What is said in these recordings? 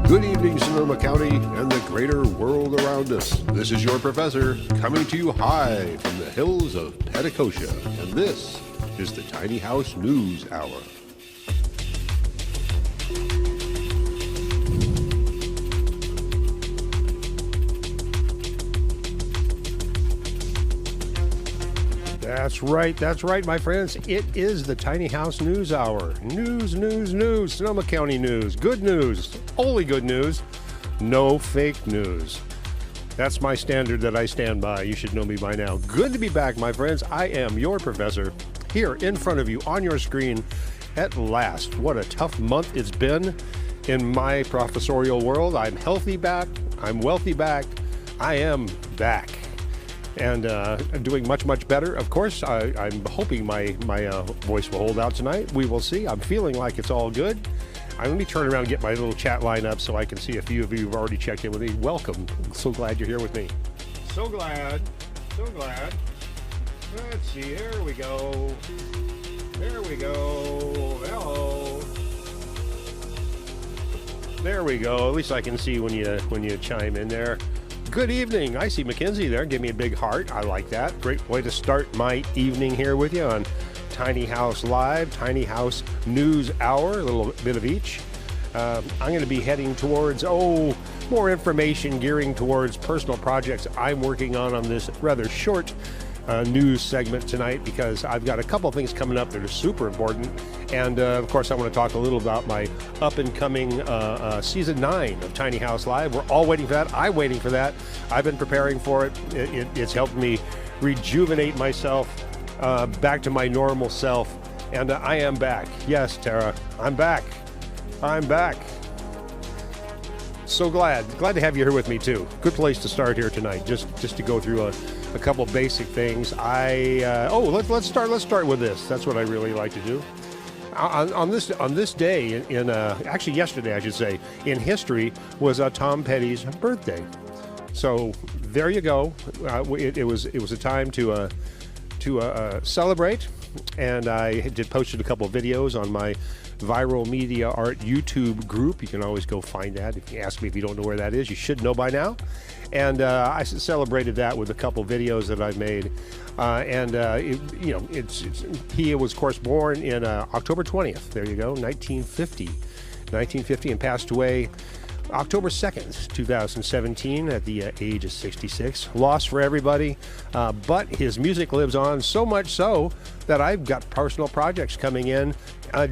Good evening, Sonoma County and the greater world around us. This is your professor coming to you high from the hills of Petticoat, and this is the Tiny House News Hour. That's right, my friends. It is the Tiny House News Hour. News, Sonoma County news. Good news, only good news, no fake news. That's my standard that I stand by. You should know me by now. Good to be back, my friends. I am your professor here in front of you on your screen at last. What a tough month it's been in my professorial world. I'm healthy back. I'm wealthy back. I am back. And doing much better. Of course, I'm hoping my voice will hold out tonight. We will see. I'm feeling like it's all good. Let me turn around and get my little chat line up so I can see a few of you who've already checked in with me. Welcome. I'm so glad you're here with me. So glad. Let's see. There we go. Hello. There we go. At least I can see when you chime in there. Good evening. I see Mackenzie there. Give me a big heart. I like that. Great way to start my evening here with you on Tiny House Live, Tiny House News Hour, a little bit of each. I'm going to be heading towards, more information gearing towards personal projects I'm working on this rather short news segment tonight, because I've got a couple things coming up that are super important. And of course, I want to talk a little about my up and coming season 9 of Tiny House Live. We're all waiting for that. I'm waiting for that. I've been preparing for it. It's helped me rejuvenate myself back to my normal self. And I am back. Yes, Tara, I'm back. So glad to have you here with me too. Good place to start here tonight. Just to go through a couple basic things. Let's start with this. That's what I really like to do. On this day actually yesterday I should say, in history was Tom Petty's birthday. So there you go. It was a time to celebrate, and I posted a couple of videos on my Viral Media Art YouTube group. You can always go find that. If you ask me if you don't know where that is, you should know by now. And I celebrated that with a couple videos that I made. He was, of course, born in October 20th. There you go, 1950, and passed away October 2nd, 2017, at the age of 66. Loss for everybody, but his music lives on, so much so that I've got personal projects coming in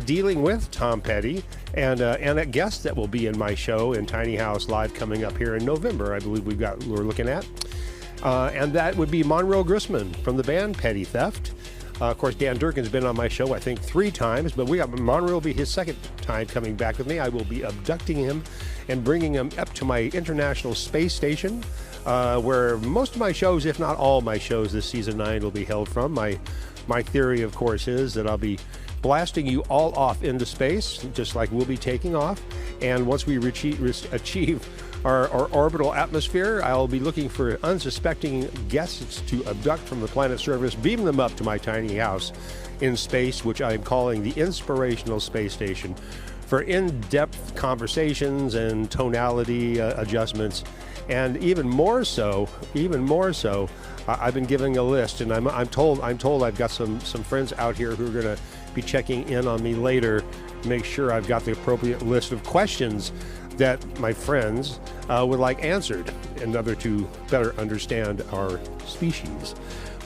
dealing with Tom Petty, and a guest that will be in my show in Tiny House Live coming up here in November. I believe we're looking at. And that would be Monroe Grissman from the band Petty Theft. Of course, Dan Durkin's been on my show, I think, 3 times, but Monroe will be his second time coming back with me. I will be abducting him and bringing him up to my International Space Station, where most of my shows, if not all my shows this season 9, will be held from. My theory, of course, is that I'll be blasting you all off into space, just like we'll be taking off. And once we achieve our orbital atmosphere, I'll be looking for unsuspecting guests to abduct from the planet's surface, beam them up to my tiny house in space, which I'm calling the Inspirational Space Station, for in-depth conversations and tonality adjustments. And even more so, I've been giving a list, and I'm told I've got some friends out here who are going to be checking in on me later to make sure I've got the appropriate list of questions that my friends would like answered in order to better understand our species.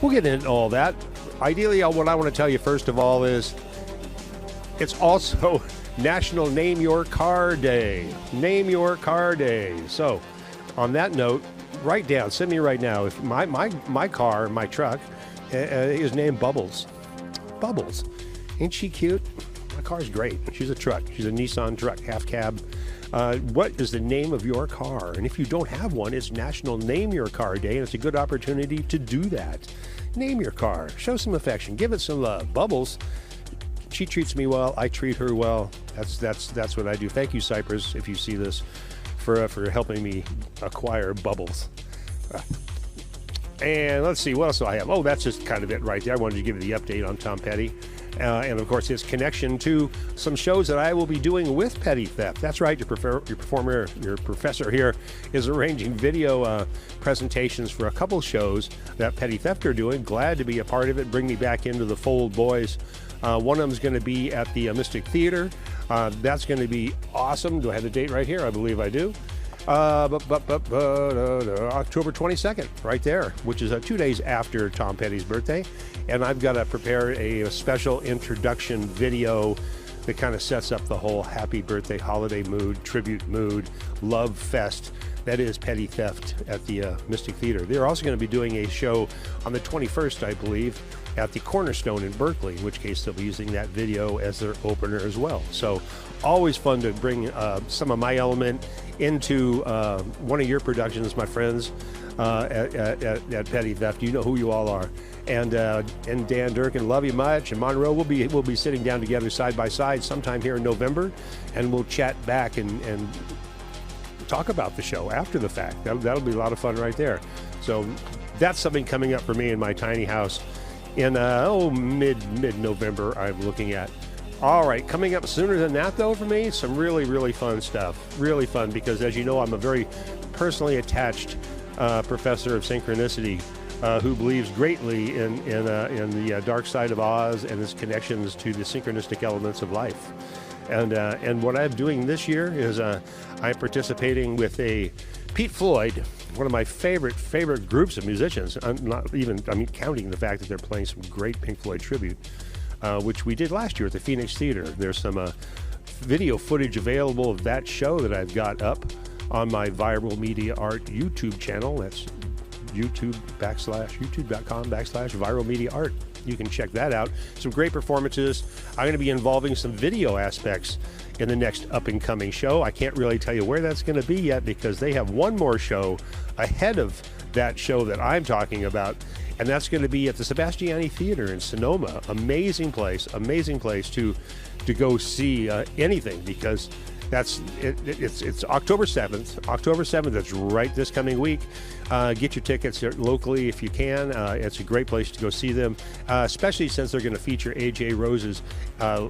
We'll get into all that. Ideally, what I want to tell you first of all is it's also National Name Your Car Day. Name Your Car Day. So, on that note, write down, send me right now, if my car, my truck, is named Bubbles. Bubbles. Ain't she cute? My car's great. She's a truck. She's a Nissan truck, half cab. What is the name of your car? And if you don't have one, it's National Name Your Car Day, and it's a good opportunity to do that. Name your car. Show some affection. Give it some love. Bubbles, she treats me well. I treat her well. That's what I do. Thank you, Cypress, if you see this, for helping me acquire Bubbles. And let's see, what else do I have? Oh, that's just kind of it right there. I wanted to give you the update on Tom Petty. and of course his connection to some shows that I will be doing with Petty Theft. That's right, your professor here is arranging video presentations for a couple shows that Petty Theft are doing. Glad to be a part of it. Bring me back into the fold, boys. One of them is going to be at the Mystic Theater. That's going to be awesome. Do I have the date right here? I believe I do. October 22nd, right there, which is 2 days after Tom Petty's birthday. And I've got to prepare a special introduction video that kind of sets up the whole happy birthday holiday mood, tribute mood, love fest that is Petty Theft at the Mystic Theater. They're also going to be doing a show on the 21st, I believe, at the Cornerstone in Berkeley, in which case they'll be using that video as their opener as well. So always fun to bring some of my element into one of your productions, my friends at Petty Theft. You know who you all are. And Dan Durkin, love you much. And Monroe, we'll be sitting down together side by side sometime here in November, and we'll chat back and talk about the show after the fact. That'll be a lot of fun right there. So that's something coming up for me in my tiny house in mid-November I'm looking at. All right, coming up sooner than that though for me, some really fun stuff. Really fun, because as you know, I'm a very personally attached professor of synchronicity who believes greatly in the dark side of Oz and its connections to the synchronistic elements of life. And what I'm doing this year is I'm participating with a Pete Floyd, one of my favorite groups of musicians. I'm counting the fact that they're playing some great Pink Floyd tribute, which we did last year at the Phoenix Theater. There's some video footage available of that show that I've got up on my Viral Media Art YouTube channel. That's youtube.com/Viral Media Art. You can check that out. Some great performances. I'm going to be involving some video aspects in the next up-and-coming show. I can't really tell you where that's going to be yet, because they have one more show ahead of that show that I'm talking about, and that's going to be at the Sebastiani Theater in Sonoma. Amazing place to go see anything, because it's October 7th. October 7th, that's right this coming week. Get your tickets locally if you can. It's a great place to go see them, especially since they're going to feature A.J. Rose's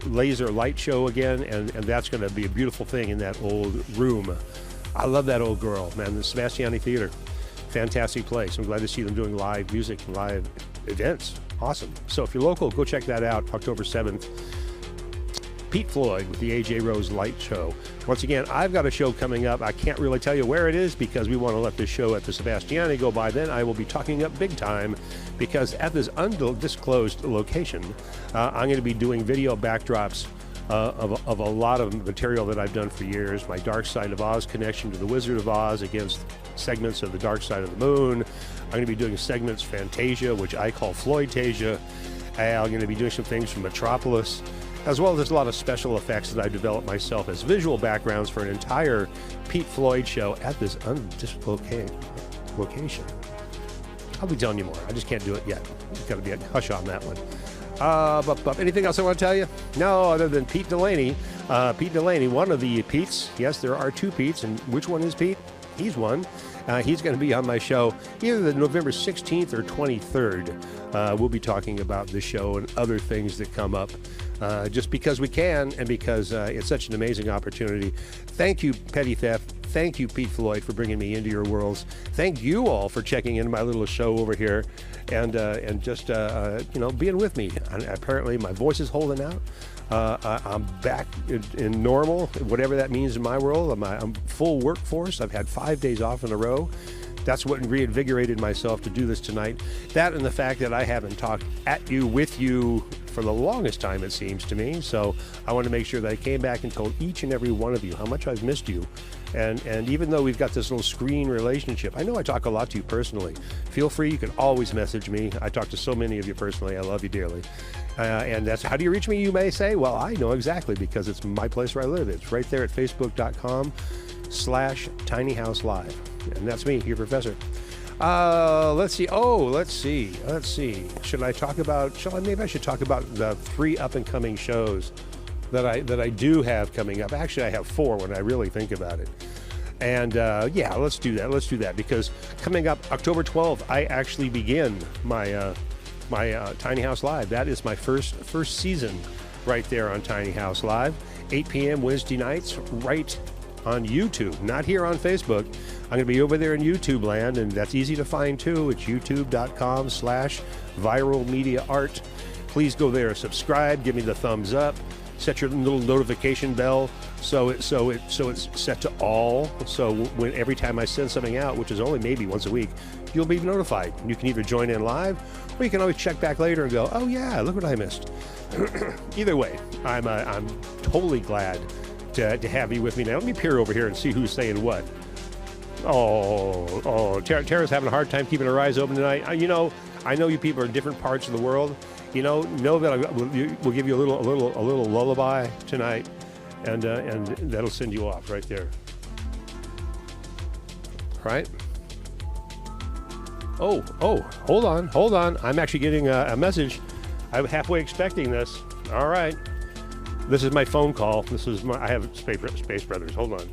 laser light show again, and that's going to be a beautiful thing in that old room. I love that old girl, man. The Sebastiani Theater, fantastic place. I'm glad to see them doing live music and live events. Awesome. So if you're local, go check that out, October 7th. Pete Floyd with the A.J. Rose Light Show. Once again, I've got a show coming up. I can't really tell you where it is, because we want to let this show at the Sebastiani go by. Then I will be talking up big time, because at this undisclosed location, I'm going to be doing video backdrops of a lot of material that I've done for years. My Dark Side of Oz connection to the Wizard of Oz against segments of the Dark Side of the Moon. I'm going to be doing segments Fantasia, which I call Floydtasia. I'm going to be doing some things from Metropolis, as well as there's a lot of special effects that I've developed myself as visual backgrounds for an entire Pete Floyd show at this undisclosed location. I'll be telling you more. I just can't do it yet. It's got to be a hush on that one. But anything else I want to tell you? No, other than Pete Delaney. Pete Delaney, one of the Petes. Yes, there are two Petes, and which one is Pete? He's one. He's going to be on my show either the November 16th or 23rd. We'll be talking about the show and other things that come up, just because we can, and because it's such an amazing opportunity. Thank you, Petty Theft. Thank you, Pete Floyd, for bringing me into your worlds. Thank you all for checking into my little show over here, and just being with me. And apparently, my voice is holding out. I'm back in normal, whatever that means in my world. I'm full workforce. I've had 5 days off in a row. That's what reinvigorated myself to do this tonight. That and the fact that I haven't talked at you, with you, for the longest time, it seems to me. So I want to make sure that I came back and told each and every one of you how much I've missed you. And even though we've got this little screen relationship, I know I talk a lot to you personally. Feel free, you can always message me. I talk to so many of you personally. I love you dearly. And that's, how do you reach me, you may say? Well, I know exactly, because it's my place where I live. It's right there at facebook.com/tinyhouselive. And that's me, your professor. Let's see. Maybe I should talk about the 3 up-and-coming shows that I do have coming up. Actually, I have 4 when I really think about it. And yeah, let's do that. Let's do that, because coming up October 12th, I actually begin my my Tiny House Live. That is my first season right there on Tiny House Live. 8 p.m. Wednesday nights right on YouTube, not here on Facebook. I'm going to be over there in YouTube land, and that's easy to find too. It's youtube.com/viralmediaart. Please go there, subscribe, give me the thumbs up, set your little notification bell so it's set to all. So when every time I send something out, which is only maybe once a week, you'll be notified. You can either join in live, or you can always check back later and go, oh yeah, look what I missed. Either way, I'm totally glad to have you with me now. Let me peer over here and see who's saying what. Tara's having a hard time keeping her eyes open tonight. I know you people are in different parts of the world. Know that we'll give you a little lullaby tonight, and that'll send you off right there. All right. Oh, hold on. I'm actually getting a message. I'm halfway expecting this. All right. This is my phone call. I have Space Brothers. Hold on.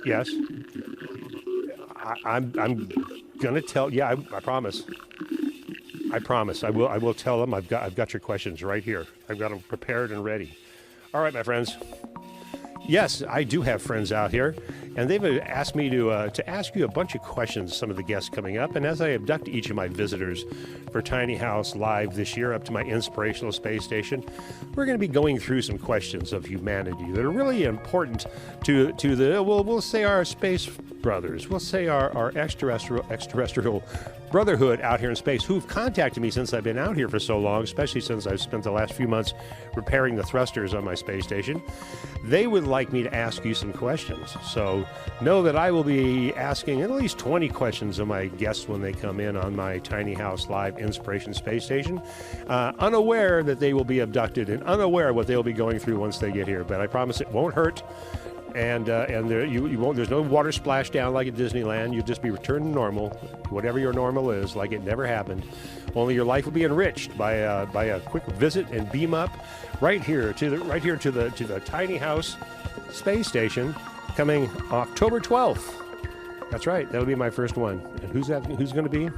Yes. I'm gonna tell. Yeah, I promise. I promise. I will tell them. I've got your questions right here. I've got them prepared and ready. All right, my friends. Yes, I do have friends out here, and they've asked me to ask you a bunch of questions, some of the guests coming up. And as I abduct each of my visitors for Tiny House Live this year up to my inspirational space station, we're going to be going through some questions of humanity that are really important to we'll say our space brothers, we'll say our extraterrestrial brotherhood out here in space, who've contacted me since I've been out here for so long, especially since I've spent the last few months repairing the thrusters on my space station. They would like me to ask you some questions. So know that I will be asking at least 20 questions of my guests when they come in on my Tiny House Live Inspiration Space Station, unaware that they will be abducted and unaware what they'll be going through once they get here. But I promise it won't hurt. And you won't. There's no water splashdown like at Disneyland. You'll just be returned to normal, whatever your normal is, like it never happened. Only your life will be enriched by a quick visit and beam up right here to the Tiny House Space Station, coming October 12th. That's right. That'll be my first one. And who's going to be?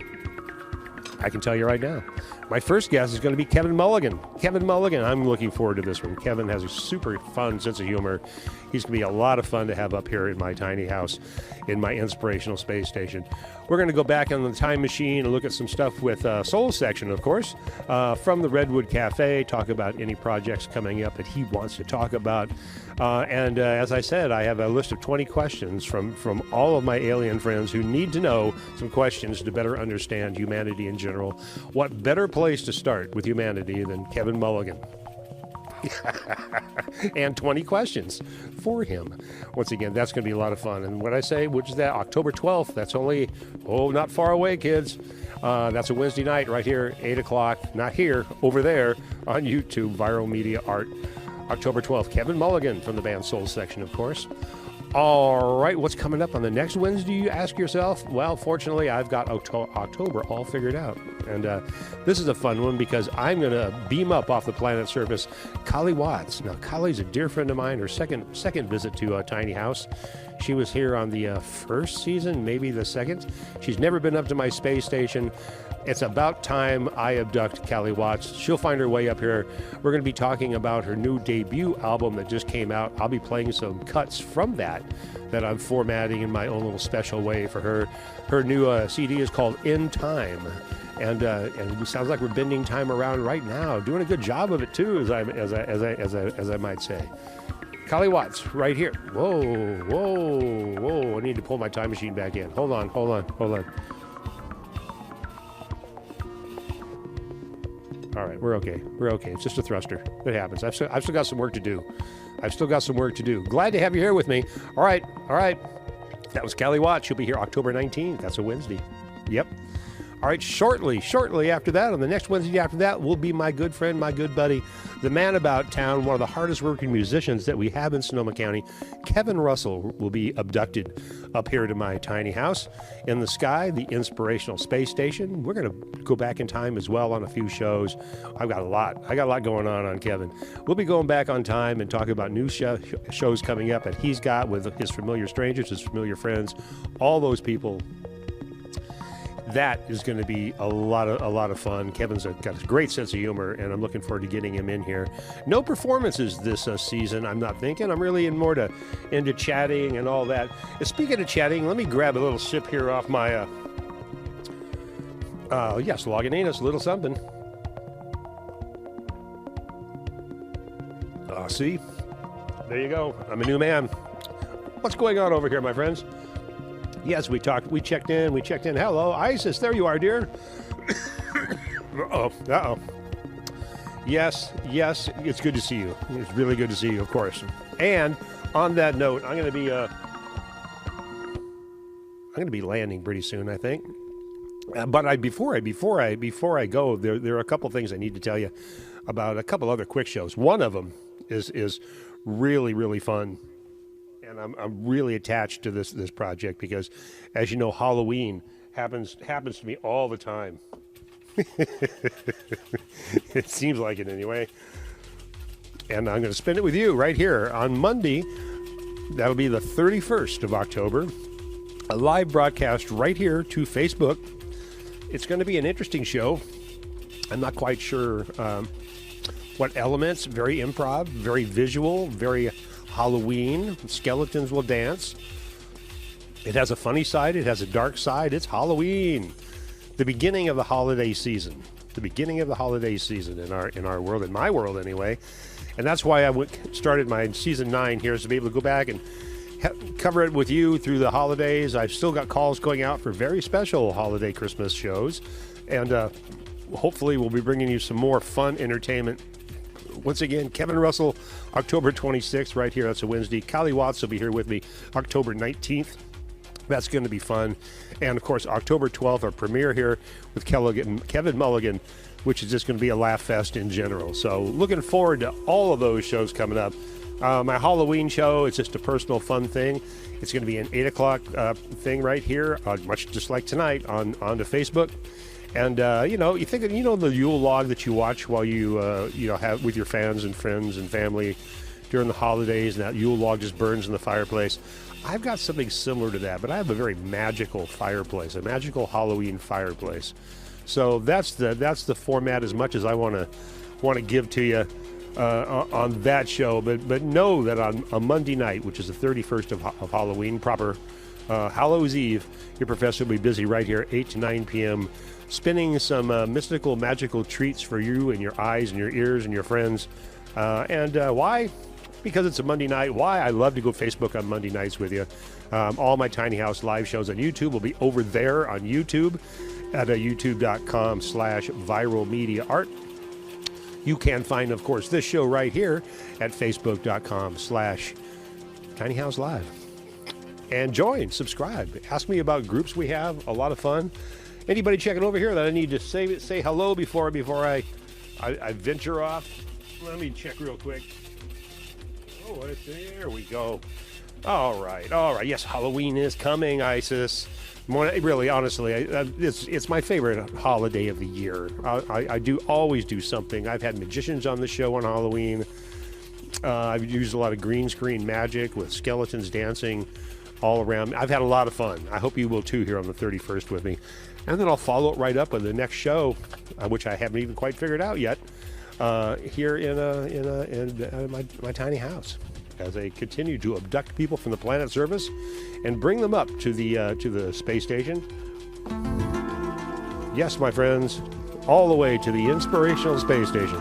I can tell you right now. My first guest is going to be Kevin Mulligan. Kevin Mulligan, I'm looking forward to this one. Kevin has a super fun sense of humor. He's going to be a lot of fun to have up here in my tiny house, in my inspirational space station. We're going to go back on the time machine and look at some stuff with Soul Section, of course, from the Redwood Cafe, talk about any projects coming up that he wants to talk about. And as I said, I have a list of 20 questions from all of my alien friends who need to know some questions to better understand humanity in general. What better place to start with humanity than Kevin Mulligan? And 20 questions for him. Once again, that's going to be a lot of fun. And what I say, which is that October 12th, that's only, not far away, kids. That's a Wednesday night right here, 8 o'clock, not here, over there on YouTube, Viral Media Art. October 12th, Kevin Mulligan from the band Soul Section, of course. All right, what's coming up on the next Wednesday, you ask yourself? Well, fortunately, I've got October all figured out. And this is a fun one because I'm going to beam up off the planet surface Kali Watts. Now, Kali's a dear friend of mine, her second visit to Tiny House. She was here on the first season, maybe the second. She's never been up to my space station. It's about time I abduct Kali Watts. She'll find her way up here. We're going to be talking about her new debut album that just came out. I'll be playing some cuts from that I'm formatting in my own little special way for her. Her new CD is called In Time. And it sounds like we're bending time around right now, doing a good job of it too, as I might say. Kali Watts, right here. Whoa! I need to pull my time machine back in. Hold on. All right, we're okay. It's just a thruster. It happens. I've still got some work to do. Glad to have you here with me. All right. That was Kali Watts. She'll be here October 19th. That's a Wednesday. Yep. All right, shortly after that, on the next Wednesday after that, will be my good friend, my good buddy, the man about town, one of the hardest working musicians that we have in Sonoma County. Kevin Russell will be abducted up here to my tiny house in the sky, the inspirational space station. We're going to go back in time as well on a few shows. I got a lot going on Kevin. We'll be going back on time and talk about new shows coming up that he's got with his familiar strangers, his familiar friends, all those people. That is going to be a lot of fun. Kevin's got a great sense of humor, and I'm looking forward to getting him in here. No performances this season, I'm not thinking. I'm really into chatting and all that. And speaking of chatting, let me grab a little sip here off my yes, Lagunitas, a little something. See, there you go. I'm a new man. What's going on over here, my friends? Yes, we checked in. Hello, Isis, there you are, dear. Uh-oh. Yes, it's good to see you. It's really good to see you, of course. And on that note, I'm going to be landing pretty soon, I think. But before I go, there are a couple things I need to tell you about a couple other quick shows. One of them is really, really fun, and I'm really attached to this project because, as you know, Halloween happens to me all the time. It seems like it anyway. And I'm going to spend it with you right here on Monday. That'll be the 31st of October. A live broadcast right here to Facebook. It's going to be an interesting show. I'm not quite sure what elements. Very improv, very visual, very Halloween. Skeletons will dance. It has a funny side. It has a dark side. It's Halloween. The beginning of the holiday season. The beginning of the holiday season in our world, in my world anyway. And that's why I started my season 9 here, is to be able to go back and cover it with you through the holidays. I've still got calls going out for very special holiday Christmas shows. And hopefully we'll be bringing you some more fun entertainment. Once again, Kevin Russell, October 26th, right here. That's a Wednesday. Kylie Watts will be here with me October 19th. That's going to be fun. And, of course, October 12th, our premiere here with Kevin Mulligan, which is just going to be a laugh fest in general. So looking forward to all of those shows coming up. My Halloween show, it's just a personal fun thing. It's going to be an 8 o'clock thing right here, much just like tonight, onto Facebook. And, you think of, the Yule log that you watch while you have with your fans and friends and family during the holidays, and that Yule log just burns in the fireplace. I've got something similar to that, but I have a very magical fireplace, a magical Halloween fireplace. So that's the format as much as I want to give to you on that show. But know that on a Monday night, which is the 31st of Halloween, proper Hallows Eve, your professor will be busy right here, 8 to 9 p.m., spinning some mystical, magical treats for you and your eyes and your ears and your friends. Why? Because it's a Monday night. Why? I love to go Facebook on Monday nights with you. All my Tiny House live shows on YouTube will be over there on YouTube at youtube.com/viralmediaart. You can find, of course, this show right here at facebook.com/tinyhouselive. And join, subscribe. Ask me about groups we have. A lot of fun. Anybody checking over here that I need to say hello before I venture off? Let me check real quick. Oh, there we go. All right. Yes, Halloween is coming, Isis. Really, honestly, it's my favorite holiday of the year. I always do something. I've had magicians on the show on Halloween. I've used a lot of green screen magic with skeletons dancing all around. I've had a lot of fun. I hope you will too here on the 31st with me. And then I'll follow it right up with the next show, which I haven't even quite figured out yet, here in my tiny house, as I continue to abduct people from the planet surface and bring them up to the space station. Yes, my friends, all the way to the inspirational space station.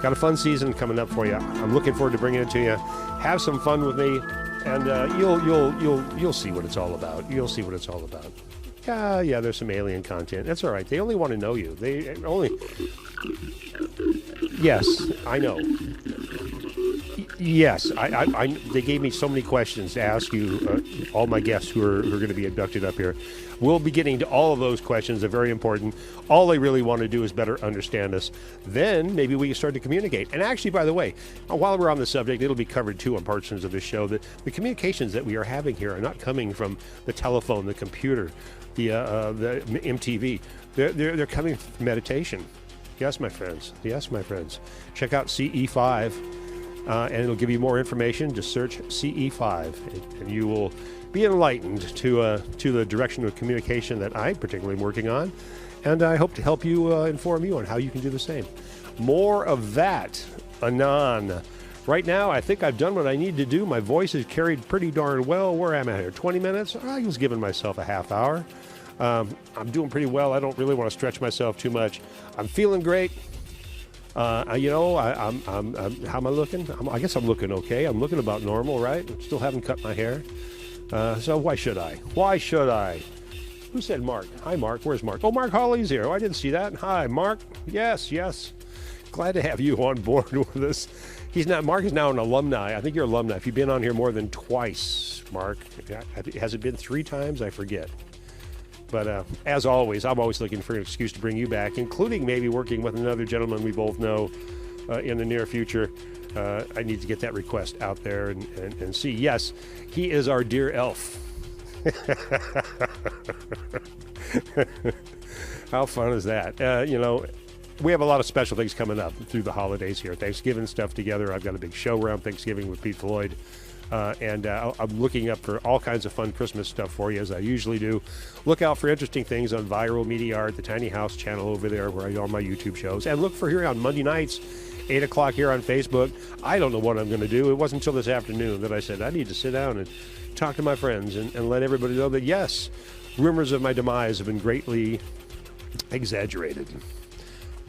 Got a fun season coming up for you. I'm looking forward to bringing it to you. Have some fun with me, and you'll see what it's all about. You'll see what it's all about. Yeah, there's some alien content. That's all right. They only want to know you. Yes, I know. Yes, they gave me so many questions to ask you, all my guests who are going to be abducted up here. We'll be getting to all of those questions. They're very important. All they really want to do is better understand us. Then maybe we can start to communicate. And actually, by the way, while we're on the subject, it'll be covered too on portions of this show, that the communications that we are having here are not coming from the telephone, the computer, the MTV. They're coming from meditation. Yes, my friends. Yes, my friends. Check out CE5. And it'll give you more information. Just search CE5, and you will be enlightened to the direction of communication that I particularly am working on. And I hope to help you, inform you on how you can do the same. More of that anon. Right now, I think I've done what I need to do. My voice is carried pretty darn well. Where am I here? 20 minutes? I was giving myself a half hour. I'm doing pretty well. I don't really want to stretch myself too much. I'm feeling great. How am I looking? I guess I'm looking okay. I'm looking about normal, right? Still haven't cut my hair. So why should I? Why should I? Who said Mark? Hi, Mark. Where's Mark? Oh, Mark Hawley's here. Oh, I didn't see that. Hi, Mark. Yes, yes. Glad to have you on board with us. Mark is now an alumni. I think you're alumni. If you've been on here more than twice, Mark. Has it been 3 times? I forget. But as always, I'm always looking for an excuse to bring you back, including maybe working with another gentleman we both know in the near future. I need to get that request out there and see. Yes, he is our dear elf. How fun is that? We have a lot of special things coming up through the holidays here. Thanksgiving stuff together. I've got a big show around Thanksgiving with Pete Floyd. And I'm looking up for all kinds of fun Christmas stuff for you, as I usually do. Look out for interesting things on Viral Media Art, the Tiny House channel over there where I do all my YouTube shows. And look for here on Monday nights, 8 o'clock here on Facebook. I don't know what I'm going to do. It wasn't until this afternoon that I said I need to sit down and talk to my friends and let everybody know that, yes, rumors of my demise have been greatly exaggerated.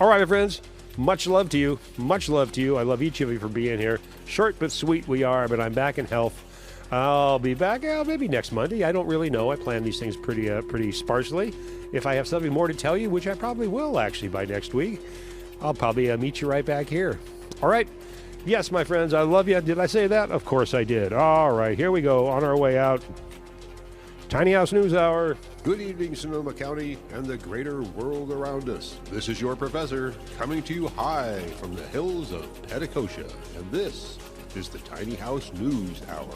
All right, my friends, much love to you. Much love to you. I love each of you for being here. Short but sweet we are, but I'm back in health. I'll be back maybe next Monday. I don't really know. I plan these things pretty sparsely. If I have something more to tell you, which I probably will actually by next week, I'll probably meet you right back here. All right. Yes, my friends, I love you. Did I say that? Of course I did. All right, here we go on our way out. Tiny House News Hour. Good evening, Sonoma County and the greater world around us. This is your professor coming to you high from the hills of Petticoat, and this is the Tiny House News Hour.